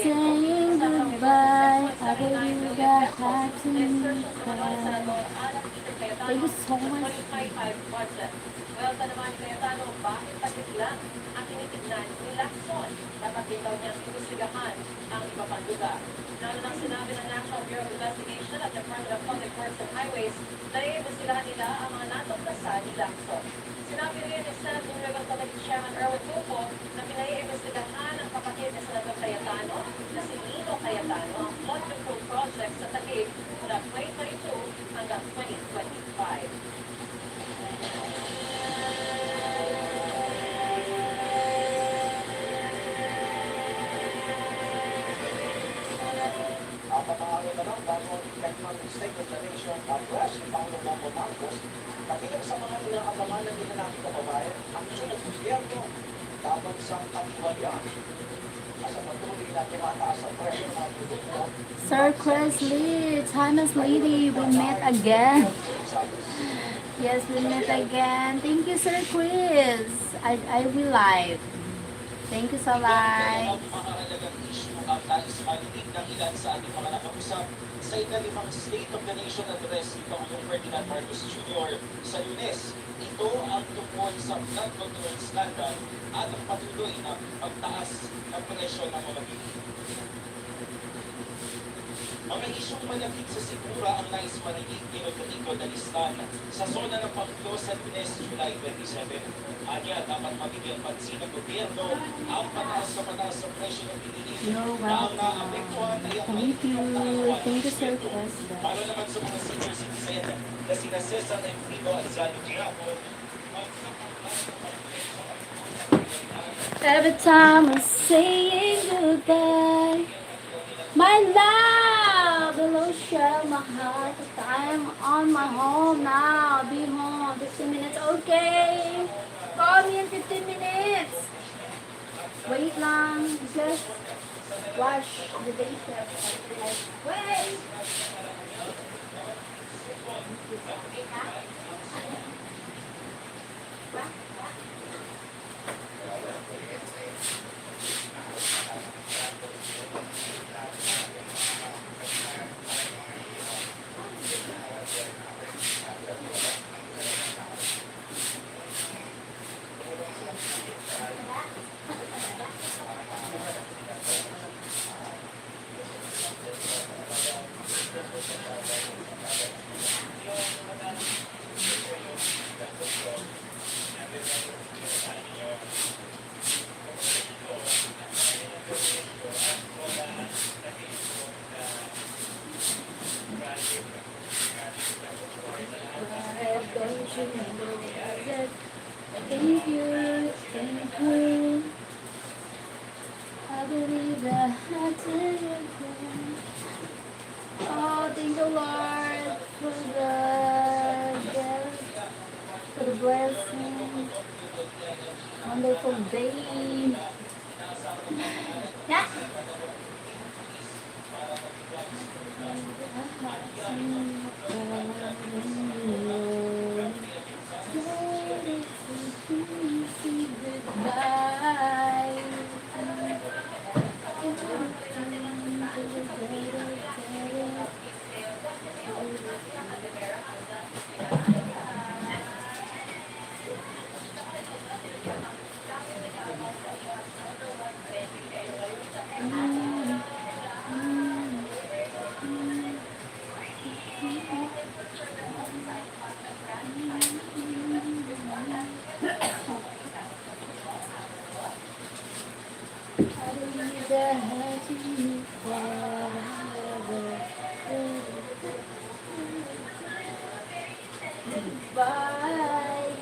saying goodbye. I gave you the heart to me. Thank you so much. Well, naman ni Cayetano, bakit pagkitlang ang tinitignan ni Lacson? Dapat din daw niyang imbestigahan ang iba pang lugar. Lalo nang sinabi ng National Bureau of Investigation at Department of Public Works and Highways na iimbestigahan nila ang mga natuklasan ni Lacson. Sinabi rin ni Senate Congressional Committee Chairman Erwin Tulfo na pinaiimbestigahan ang kapatid ni Senator Cayetano na si Nino Cayetano ang flood control project sa Taguig mula 2022 hanggang 2025. Papangalan na lang bago ang economic state of the nation address ni Pangulong Bongbong Marcos, kabilang sa mga inaatamanan nila natin kababayan ang sunod gobyerno laban sa katiwalian. Sa patuloy na tumataas ang presyo ng mga produkto. Sir Chris Lee, Thomas Lady, we met again. Yes, we met again. Thank you, Sir Chris. I will live. Thank you so much. Mahalagang issue ang nais marinig ng ilan sa ating mga nakausap sa ikalimang State of the Nation Address ni Pangulong Ferdinand Marcos Jr. sa Lunes. Ito ang tungkol sa flood control scandal at ang patuloy na pagtaas ng presyo ng mga bilihin. Mga isyong malapit sa sigura ang nais marinig ni Rodrigo Dalistan sa zona ng Panglo sa Lunes, July 27. Anya, dapat mabigyan pansin ng gobyerno ang pataas sa presyo ng bilihin na ang naapektuhan ay ang Thank you, Sir Chris. para naman sa mga senior citizen na sina Cesar Enrico Alzano Quiapo. Every time I'm saying goodbye, my love will share my heart. I'm on my home now. I'll be home 15 minutes. Okay. Call me in 15 minutes. Wait lang. Just wash the dishes. Wait. Thank you, thank you. I believe that I did it. Oh, thank the Lord for the gift, for the blessing. Wonderful day. Yeah. Bye.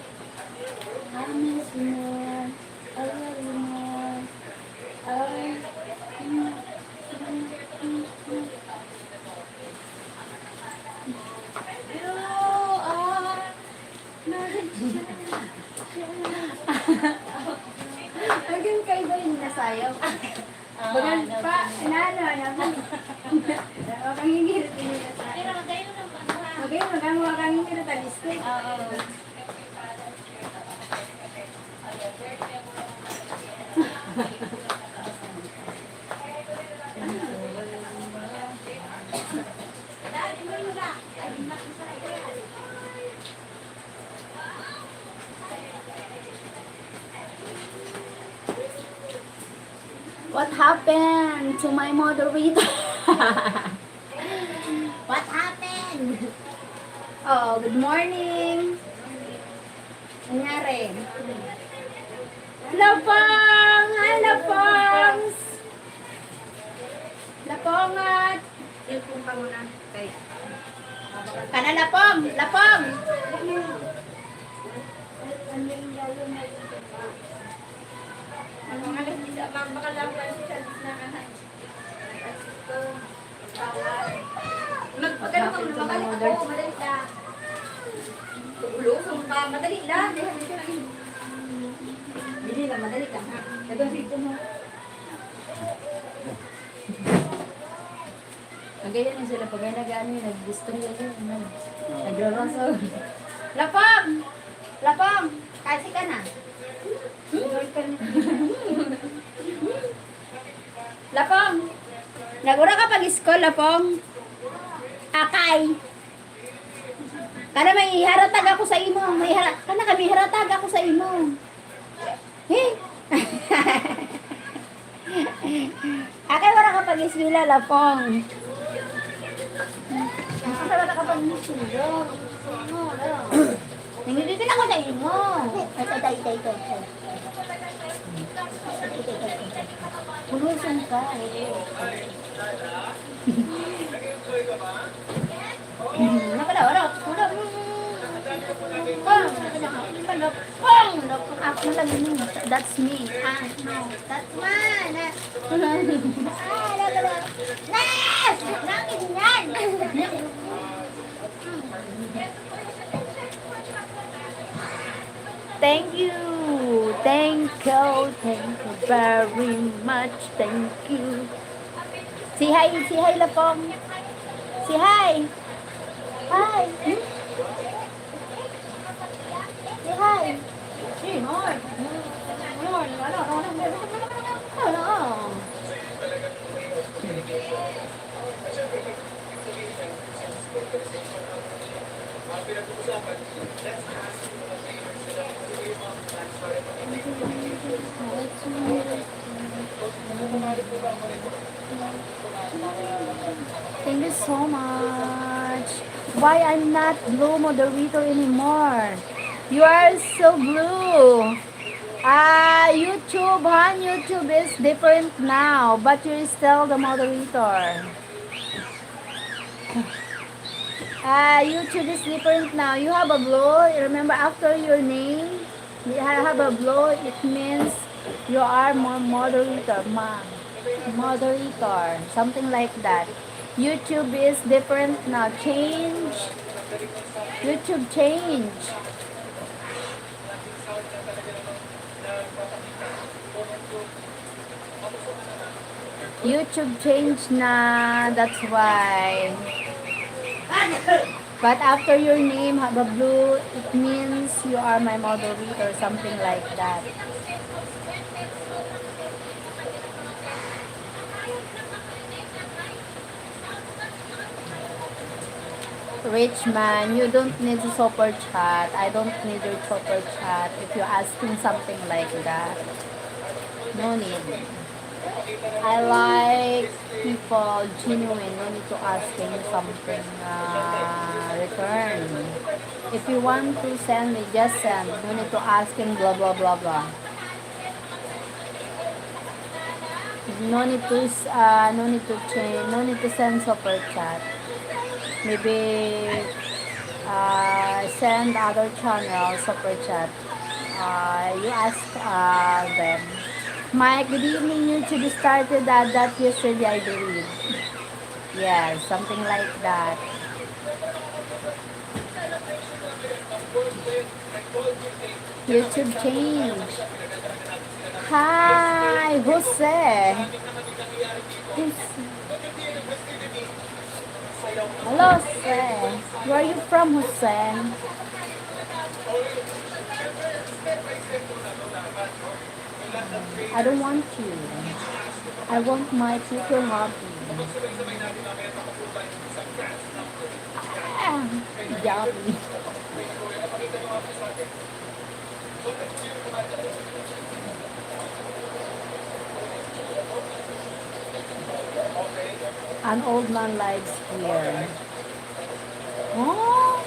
I miss you more. I love you more. You are Hanggang kayo ba yung nasayaw? Bagan pa, inano, kang hingirit din yung nasayaw. Pero magayon ng pangha. Magayon, kang hingirit ang listik. Oo. What happened to my moderator? What happened? Oh, good morning. Nangyari? Lapang! Hi, Lapangs! Lapangat! Ilpong ka muna. Okay. Kana, Lapang! Lapang! Magpagano ka muna, magalit ako, madali ka. Ulusong ka, madali lang. Hindi lang, madali ka. Nagawin dito mo. Ang ganyan na sila, pag nagaan nyo, nag-distraya yun. Nagraraso. Lapang! Lapang! Kasi ka na. Lapang! Nagura ka pag-school, Lapang? Akay! Kana may haratag ako sa imo. Kana kami haratag ako sa imo. Hey! Akay wala ka pag-eskwela, Lapang. Asa wala ka pag-eskwela? Nangibitin ako sa imo. Ito. Pulusan ka. Wala. That's me. No. That's mine. Thank you very much. Thank you. Say hi, Lapong. Say hi. Hi. Say hi. Hey, Lord. Thank you so much. Why I'm not blue moderator anymore? You are so blue. YouTube is different now, but you're still the moderator. YouTube is different now. You have a blue. Remember, after your name, you have a blue. It means you are more moderator, moderator, something like that. YouTube is different now. Change. YouTube change. YouTube changed na, that's why. But after your name have a blue, it means you are my moderator, something like that. Rich man, you don't need a super chat. I don't need your super chat if you're asking something like that. No need. I like people genuine. No need to asking something return. If you want to send me, just send. No need to asking blah blah blah blah. No need to change. No need to send super chat. Maybe send other channel super chat. You ask them. Mike, good evening. YouTube started that yesterday, I believe. Yes, something like that. YouTube change. Hi, Jose. Hello, Jose. Where are you from, Jose? I don't want you. I want my future hobby. Yummy. An old man lives here. Oh,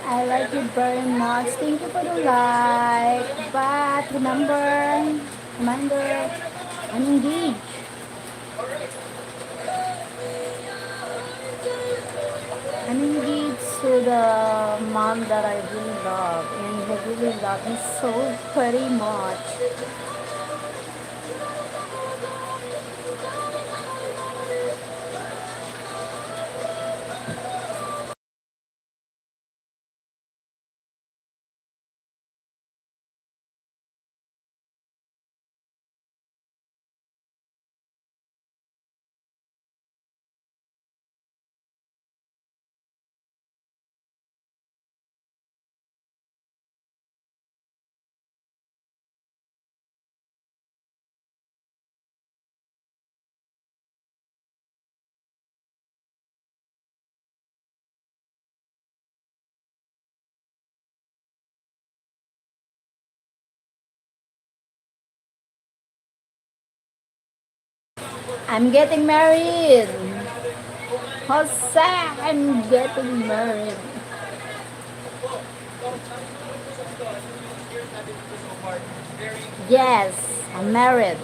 I like it very much. Thank you for the like. But reminder, I'm engaged. I'm engaged to the mom that I really love, and he really loves me so pretty much. I'm getting married. Jose, I'm getting married. Yes, I'm married.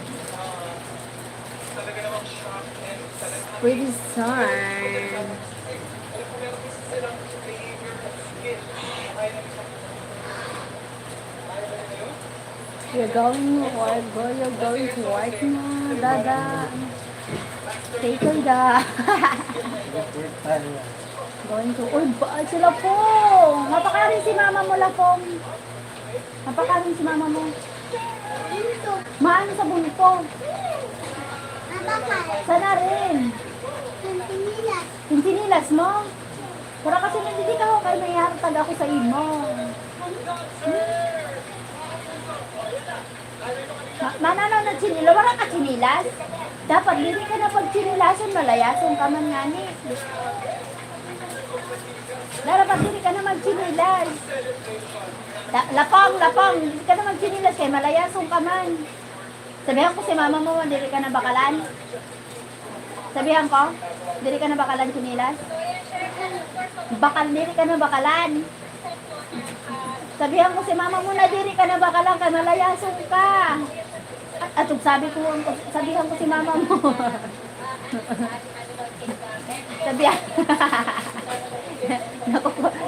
Pretty soon. You're going to work, girl. You're going to work na, dada. Take da. Going to, uy, ba, sila po. Napakarin si mama mo, Lapong. Napakarin si mama mo. Maano sa bunto? Sana rin. Sinilas mo? Para kasi hindi ka ako kayo may hartag ako sa imo. Mananaw na chinila, wala ka chinilas? Dapat hindi ka na pag chinilasan, malayasan ka man nga ni. Dapat hindi ka na mag-chinilas. Lapang, hindi ka na mag-chinilas kaya malayasan ka man. Sabihan ko si mama mo, hindi ka na bakalan. Sabihan ko, hindi ka na bakalan chinilas. Hindi ka na bakalan. Sabihan ko si mama mo na diri ka na bakalan kay malayasan ka. At sabihan ko si mama mo. Sabihan.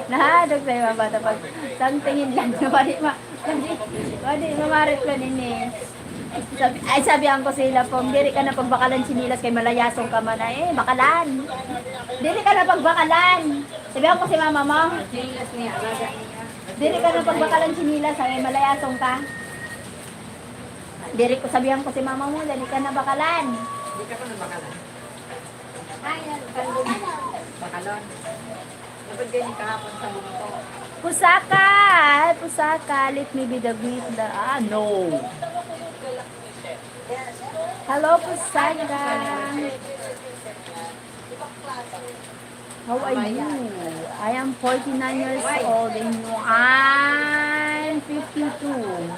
Nahadog sa mga bata pag tingin lang na pwede mamarit ko nini. Sabihan ko sila po, diri ka na pagbakalan sinilas kay malayasong ka man eh, bakalan. Diri ka na pagbakalan. Sabihan ko si mama mo. Diri ka na pagbakalan sinilas kay malayasong ka. Diri ko sabihan ko si mama mo, diri ka na bakalan. Hindi ka pa na bakalan. Bakalon. Dapat ganyan kahapon sa bunto. Pusaka, let me be the great no. Hello, Pusaka. How are you? I am 49 years old and I'm 52.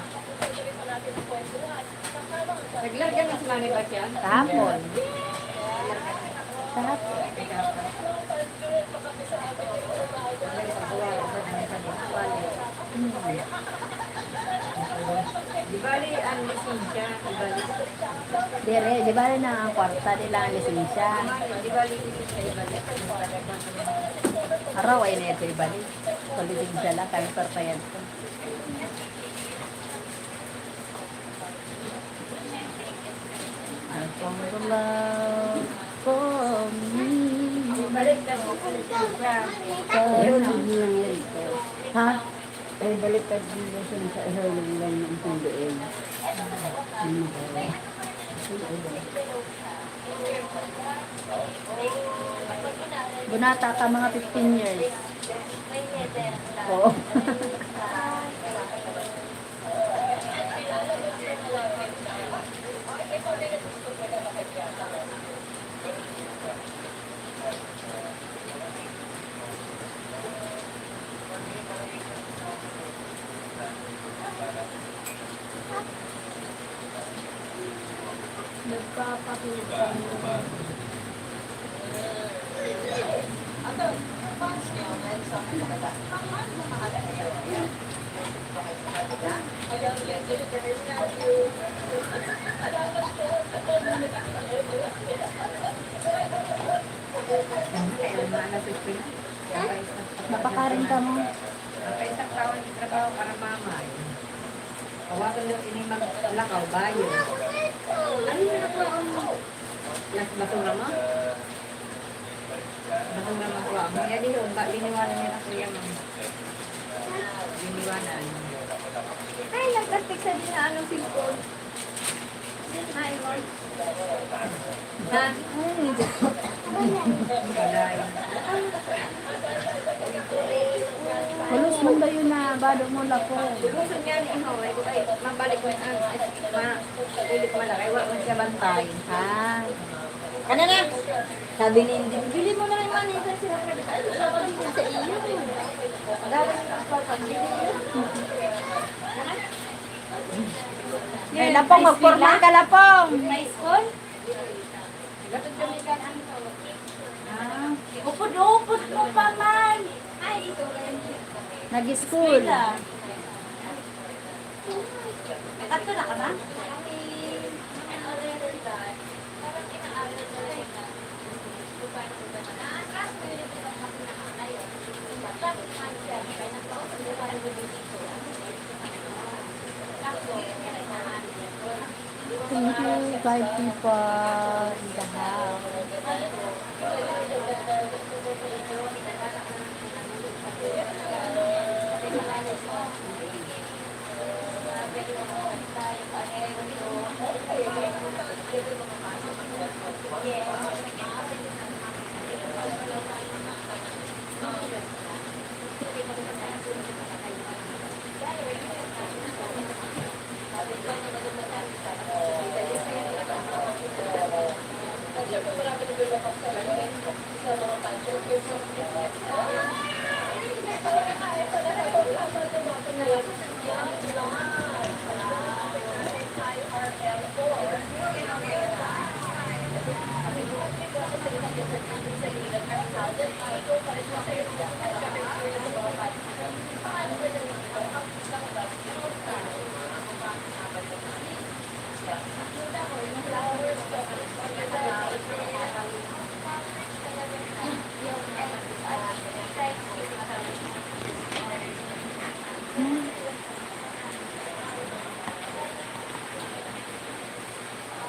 Naglarga na si Mami ba siya? Kahapon. Di bali, ang lisensya. Di ba rin na ang kwarta nila ang lisensya? Di bali, lisensya. Araw ay na ito ibalik. Kung lisensya lang, kami partayan ko. I found the love for me. Balik ka mo. Ha? Ay, baliktad nila siya sa ihulog lang ng tundoon. Bunata ka mga 15 years. Oo. Nagpapakita mo. Kaya manapit ko na. Napakarin ka mo. Kaya isang taon yung trabaho para mama. Kawagan lang ini maglakaw bayo. Ano yung nakuha mo? Basura mo? Basura mo kuha mo. Yan yun, liniwanan niya na kuya mo. Liniwanan. Ay, nag-plastic sa din na anong cellphone. Ay, mo. Ha? Balay. Kulos man ba yun na bado mo lako? Gusto niya ni Iho, ay kung ay mabalik mo ang ulit malaki, wala mo siya bantay. Ah. Ano na? Sabi ni Indy, bili mo na yung money kasi sa iyo. Dapat ako pagbili. Ay, lapong, magporma ka lapong. May school? Gatod kami ka ano to. Ah, Upod-upod mo pa man. Ay, ito rin. nag-school. Tatlo na ka ba? Thank you, 5 people in the house.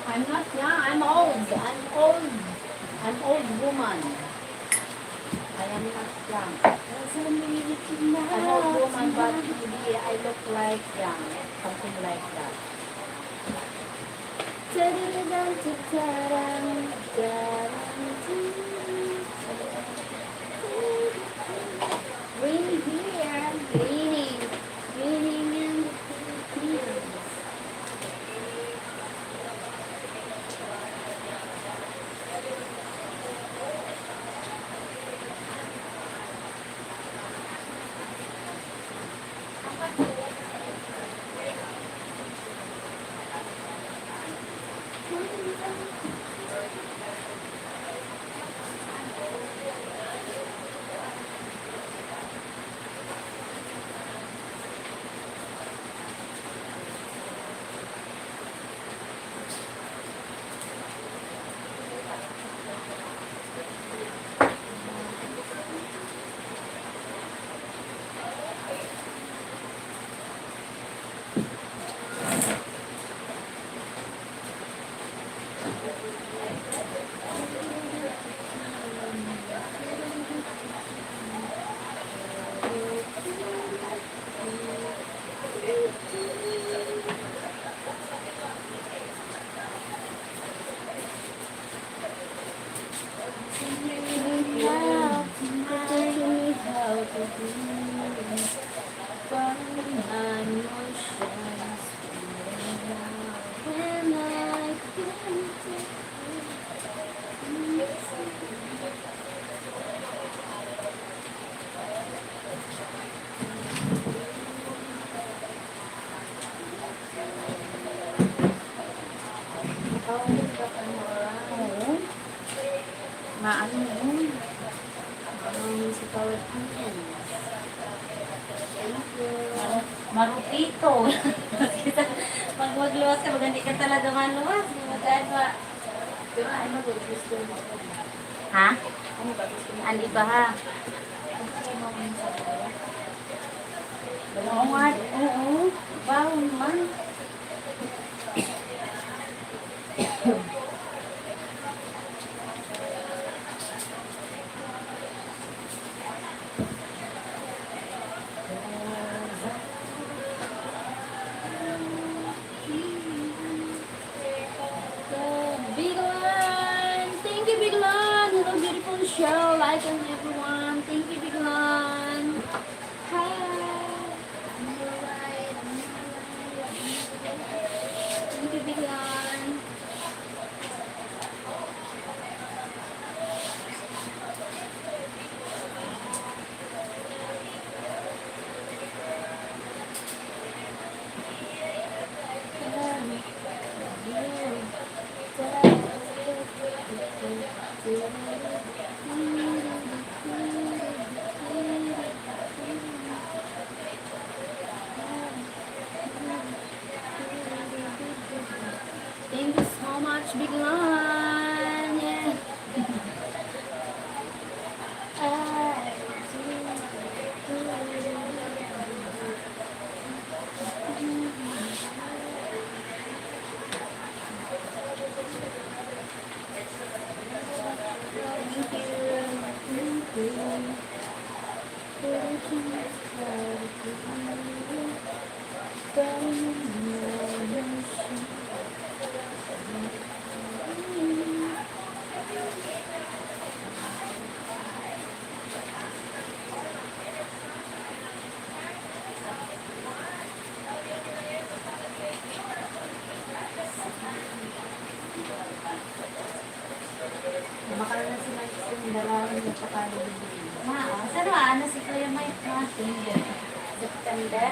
I'm not young, I'm old. I'm old. I'm old woman. I am not young. I'm old woman, but maybe I look like young. Something like that. Rainy here. Raining. Raining in the Philippines. When I Marupito. Pag magluwas ka, pag hindi ka talaga maluwas, magkaan ba? Pero ano ba gusto mo? Ha? Ano ba gusto mo? Andi ba ha? Oo nga, oo. Bawal man. Biglan! Thank you, Biglan! Hello, beautiful show. Like and everyone. Thank you, Biglan. Hi. I'm alright. Thank you, Biglan. Thank you so much, Biglan. Yeah. Makaroon na sila yung dalawang yung pakalo. Saan ba? Ano si Kuya Mike natin? September?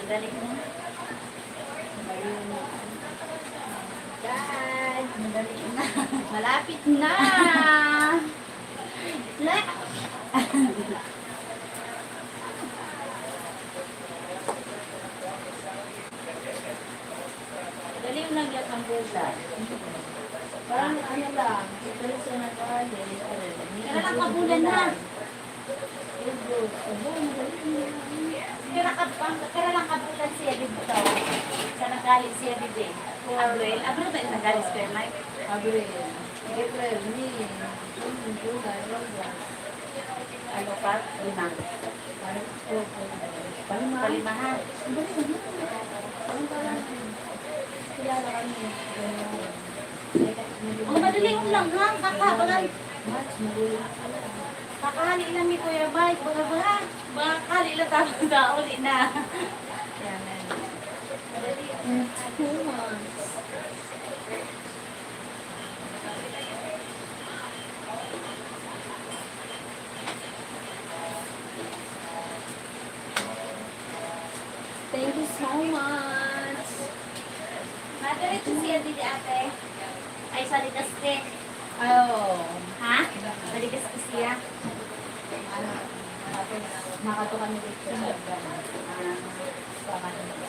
Dali mo. Dad, Madali na. malapit na. Dali yung nagyat ng bulan. Parang ano lang, ito sa nag-order. Kaya lang kabulan na. Kaya lang kabulan siya dito. Sa nagalit siya dito. Abril. Abril ba yung nagalit si Kuya Mike? April, May, June, July, August. Ano pa? 5. Palimahan. Kilala kami. Ang madali mo lang ha. Kakabalan. March, magulang. Kakahali lang ni Kuya Mike. Baga. Kakahali lang tapos na uli na. Yan. Madali. 2 months. Thank you so much. Madiretso siya dito ate. Ay, salitas te. Oh, Ha? Salitas ko siya. ano, tapos nakato kami dito sa kanila.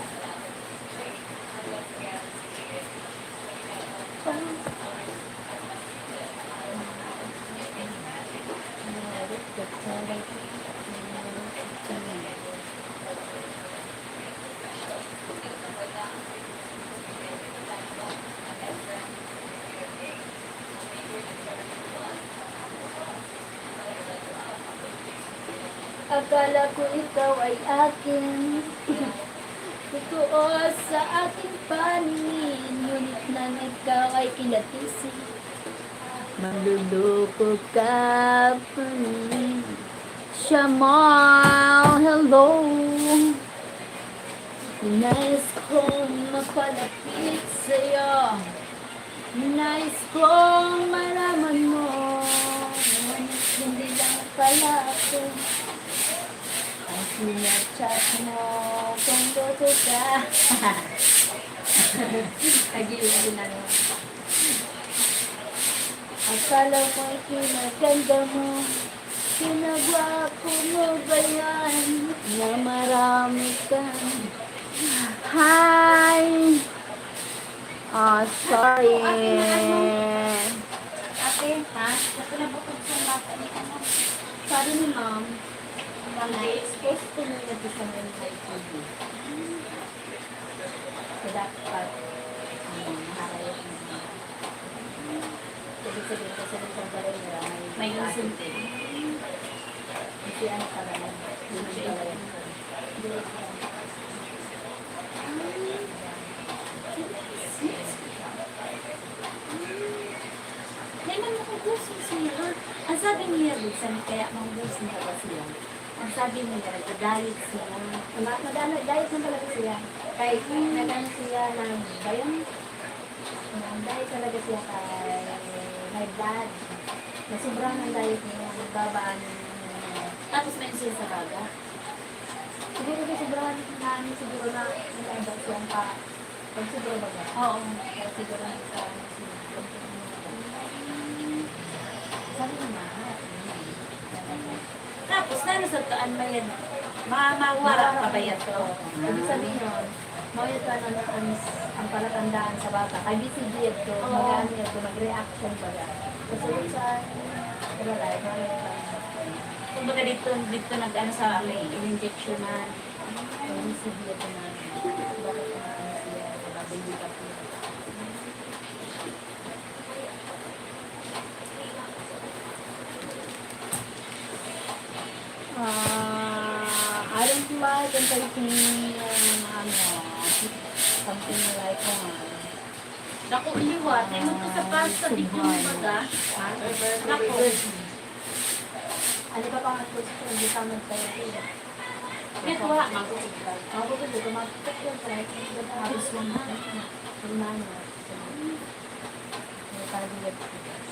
Akala ko ikaw ay akin. Totoo sa aking paningin, ngunit nang ikaw ay kinatisi. Manluloko ka pa rin. Shamal, hello. Nais kong mapalapit sa'yo. Nais kong malaman mo. Ngunit hindi lang pala ako. Ang sinachat mo kung gusto ka. Nag-iuwi na naman. Akala mo ikinaganda mo. Kinagwapo mo ba yan? Na marami ka. Hi! Sorry. Ate, ha? Gusto na bukod sa mata ni ano? Sorry ni ma'am. Na-expose ko na ito sa mga TV. So, dapat, maharayot mo. Sabi kasi sa barera, May gusin. kasi ano pala yun. Yun ang pala yun. May mga kagusin siya. Ang sabi niya, Lutsan, kaya manggusin ka ba siya? Ang sabi niya, nagdadayit siya. Diet na talaga siya. Kahit nagano siya ng bayan, diet talaga siya kay my blood. Nasobrang ng diet niya, nagbabaan Tapos may siya sa baga. siguro na sobrang namin siguro na nilabas siya pa. Pag siguro ba ba? Oo. Kaya siguro na sa sabi naman. Tapos, nano sa taan ba yan? Mawara pa ba yan to? Ibig sabihin yun, mawala ka na ang palatandaan sa bata. Kay BCG ito, mag-ano ito, mag-reaction ba yan? Kasunod sa Relive, mawala ka na. Kumbaga dito nag-ano sa may injection na. Kay BCG ito na, bakit ka na siya, baby ka po. I don't like and taking something like Naku, iniwat. Ay mo to sa pasta, di ko baga. Naku. Ano ba pang question? Hindi ka mag-tayo. Ito ha. Ako ko dito, mag-tayo sa habis mo na. Kumano.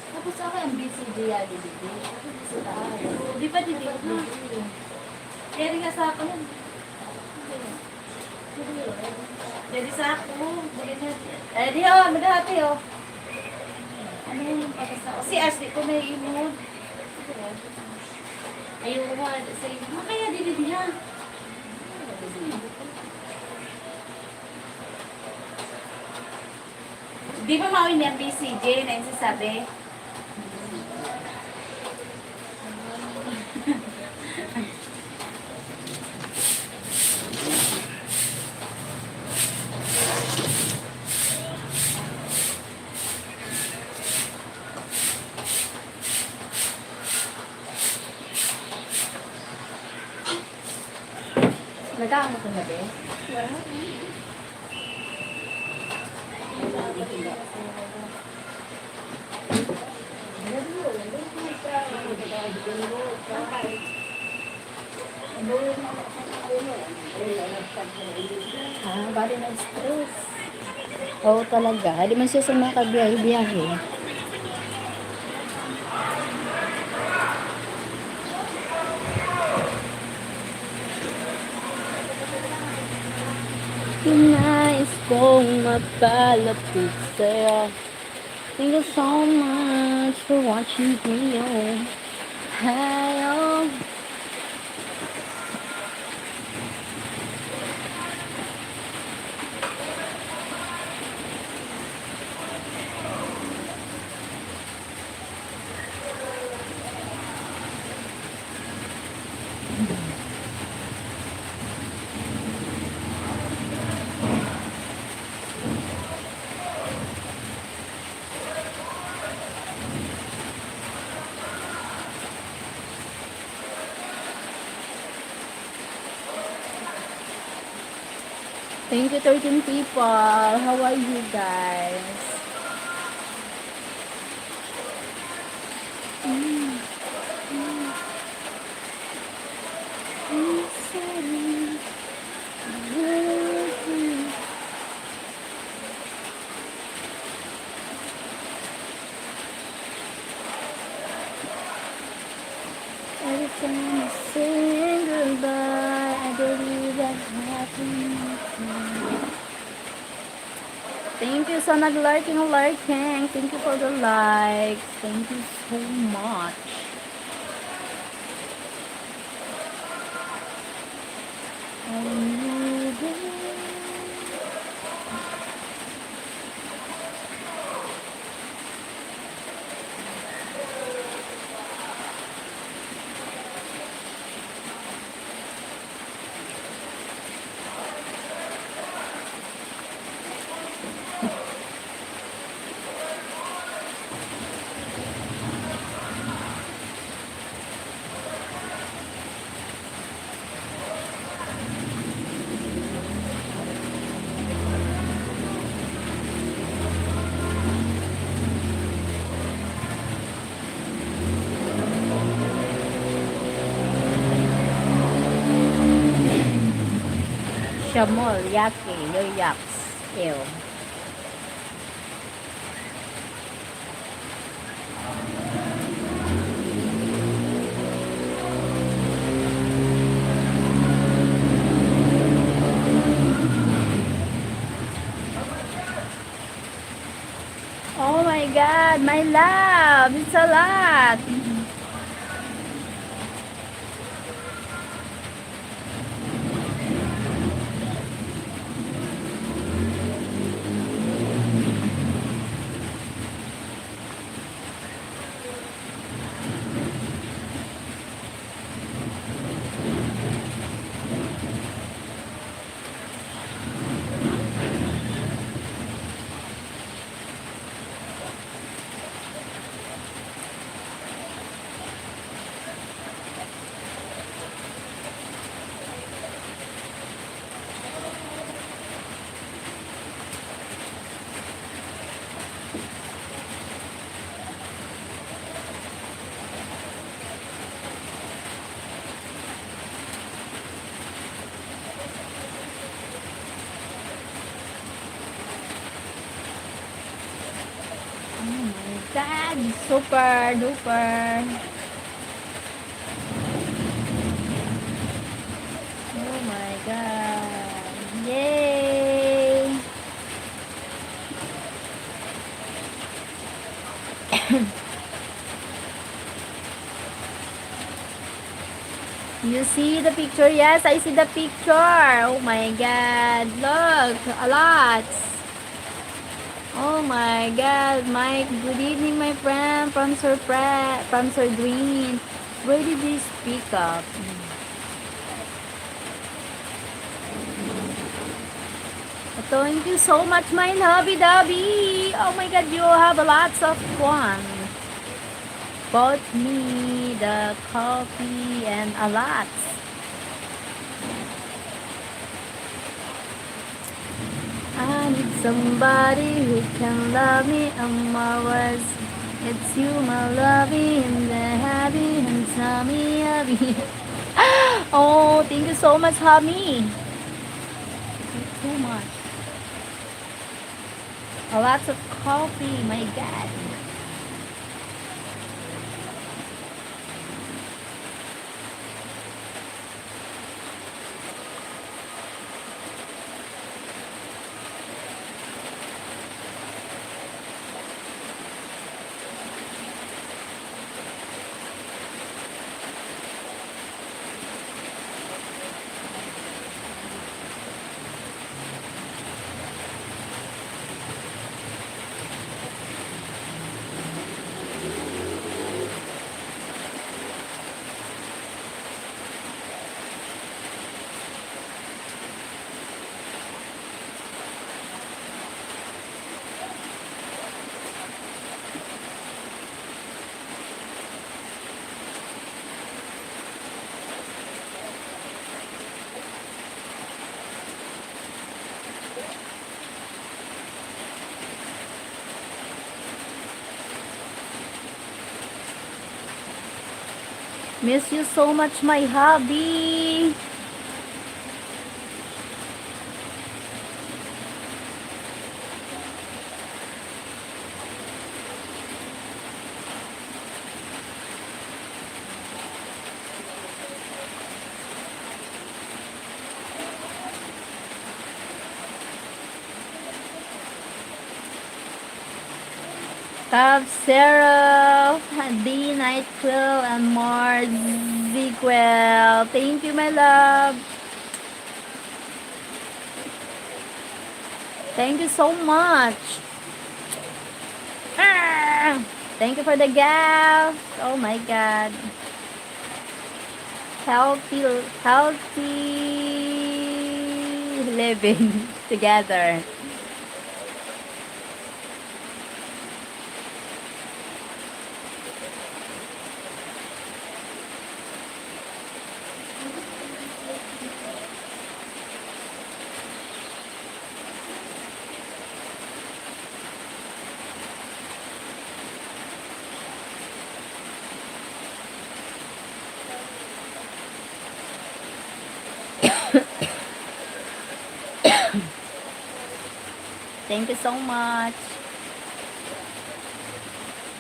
Tapos ako yung BCG yan, DDD. Di ba DDD? Kaya rin nga sa ako yan. Jadi sa ako. Eh, di oh, maghati oh. Ano yung pagkasa? Si Ashley ko may imun. Ayaw ko sa iyo. Kaya DDD ha. Di ba mawin niya BCJ na yung sasabi? Nagkakaano ko na ba? Bali na stress. Oo talaga. Di man siya sa mga kabiyahe-biyahe. Nais kong mapalapit sa'yo. Thank you so much for watching me. Hey, oh. Thank you, 13 people. How are you guys? Every time I say goodbye, I believe that happens. Thank you sa nag-liking. Thank you for the likes. Thank you so much. I knew that Shamol, yaki, yoyaks, ew. Oh my God, my love, it's a lot. God, super duper. Oh my God. Yay. You see the picture? Yes, I see the picture. Oh my God. Look, a lot. Oh my God, Mike. Good evening, my friend from from Sir Green. Where did you speak up? Thank you so much, my lovey-dovey. Oh my God, you have lots of fun. Bought me the coffee and a lot. I need somebody who can love me amorous. It's you, my lovey, and the happy and Sammy happy. Oh, thank you so much, Hubby. So much. A lot of coffee, my God. Miss you so much, my hubby. Top Sarah, D Night Quill, and more Zquel. Thank you, my love. Thank you so much. Ah, thank you for the gift. Oh my God. Healthy living together. Thank you so much.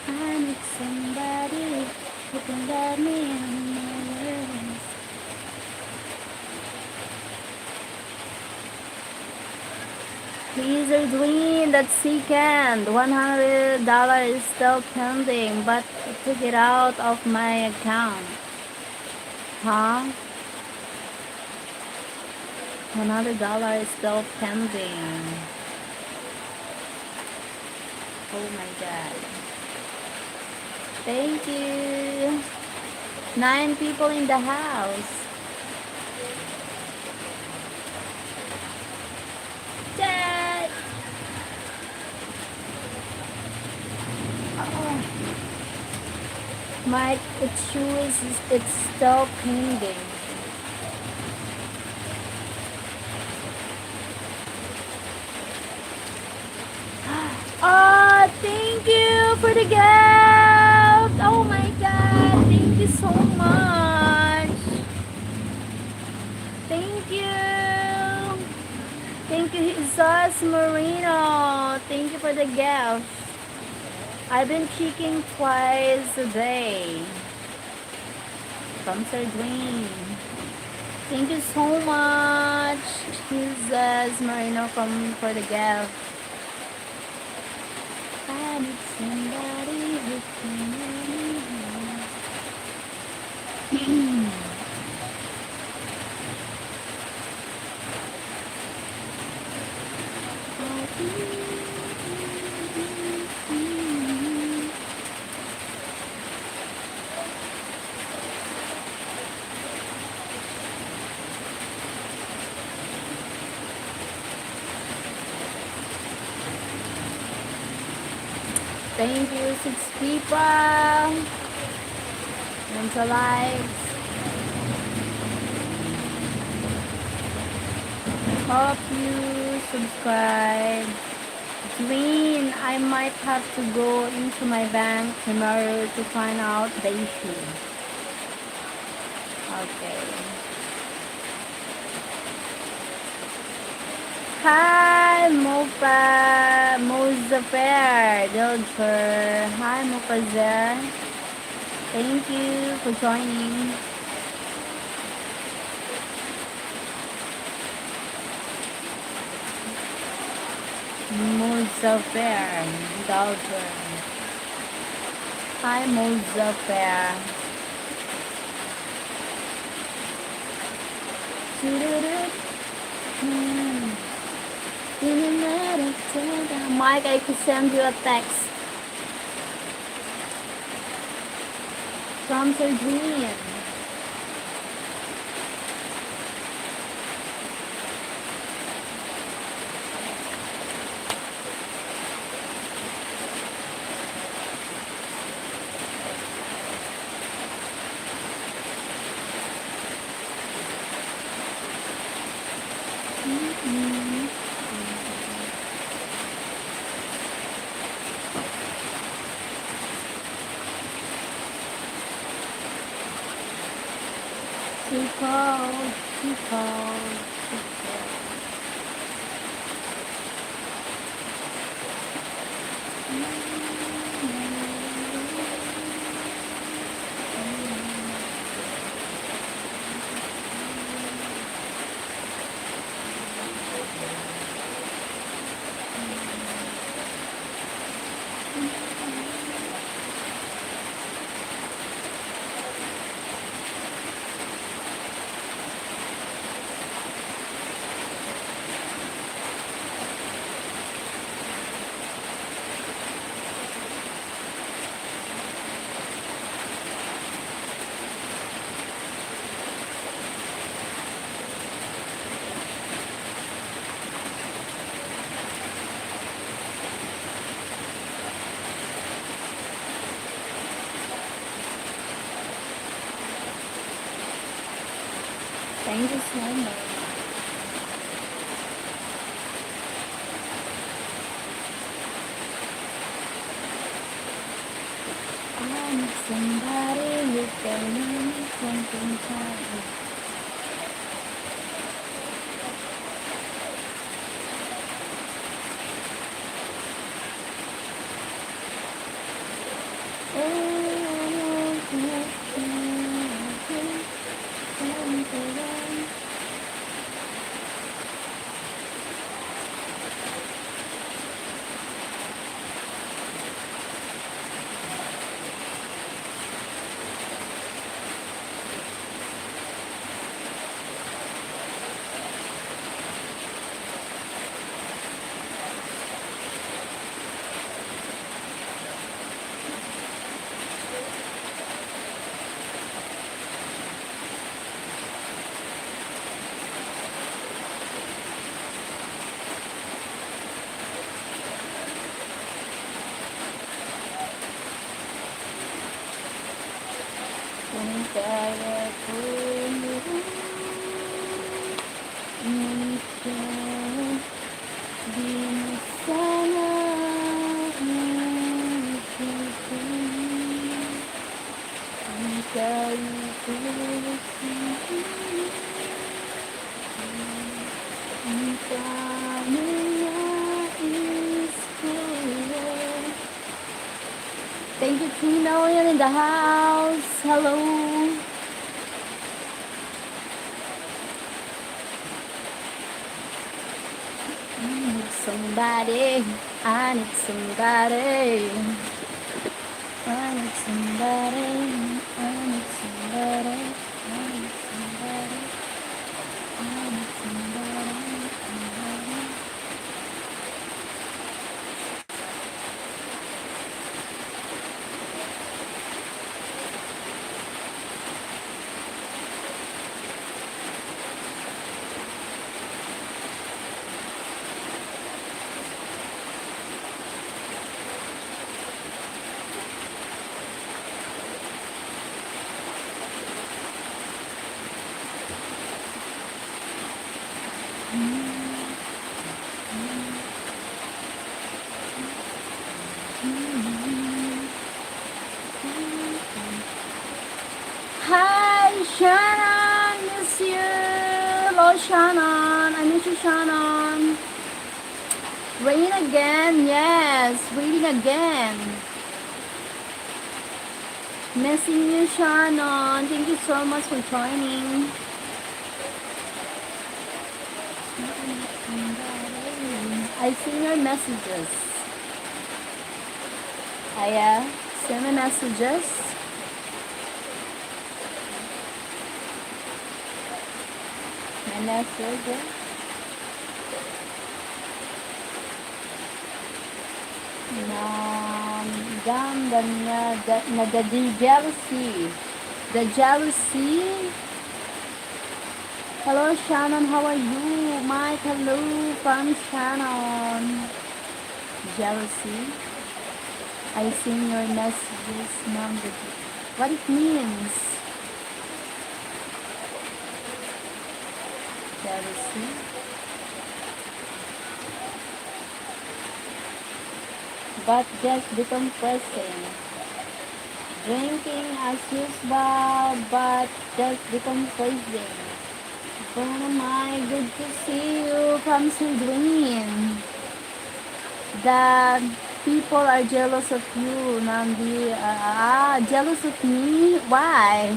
I need somebody who can let me in my words. Please, Edwin, that's second. $100 is still pending, but I took it out of my account. Huh? $100 is still pending. Oh my god. Thank you. 9 people in the house. Dad! Oh. Mike, it shows it's still pending. Oh, thank you for the gift. Oh my god, thank you so much. Thank you. Thank you, Jesus Marino. Thank you for the gift. I've been checking twice a day. From Sir Dwayne. Thank you so much, Jesus Marino, for the gift. I need somebody who can let me know. Thank you, 6 people. And to likes. Hope you subscribe. Green, I might have to go into my bank tomorrow to find out the issue. Okay. Hi, Mozafer Dilger. Hi, Mofazer. Thank you for joining. Mozafer Dilger. Hi, Mozafer. Mike, I could send you a text from Sir Julian. Too cold. Thank you so much. I need somebody who can make me something time. Kung kaya ko ito, di mo sana ipitin. Kung kaya ko ang tanging nais ko. Thank you, Tino, you're in the house. Hello. I need somebody. I need somebody. I need somebody. I need somebody. I need somebody. I need somebody. Hi, Shannon, miss you. Hello, Shannon. I miss you, Shannon. Rain again, yes, raining again. Missing you, Shannon. Thank you so much for joining. I see your messages. I send me messages. My messages. Ganda niya, the jealousy. The jealousy. Hello, Shannon. How are you? Mike, hello from Shannon. Jealousy. I seen your messages, Mom. What it means? Jealousy. But just decompressing. Drinking as usual, but just decompressing. But am I good to see you from Sweden? The people are jealous of you, Nandi. Jealous of me? Why?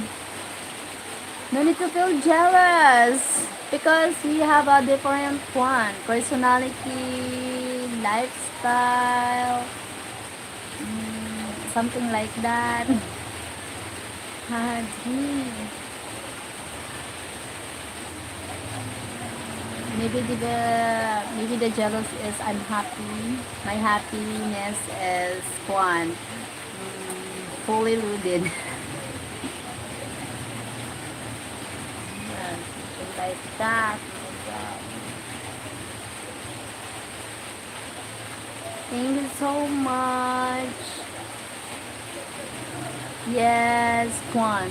No need to feel jealous because we have a different one. Personality, lifestyle, something like that. Maybe the jealous is I'm happy. My happiness is one, fully loaded. Something like that. Thank you so much. Yes, Kwan.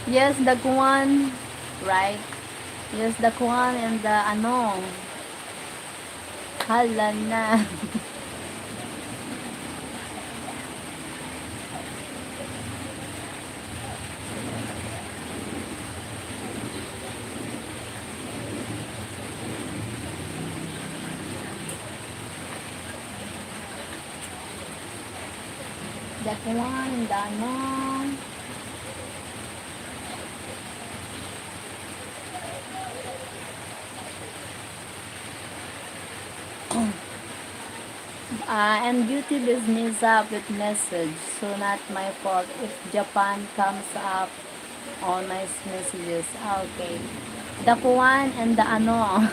Yes, the Kwan, right? Yes, the Kwan and the ano. Hala na. That one, the ano. And beauty is mixed up with message, so not my fault if Japan comes up on my messages. Okay. The Kuan and the ano.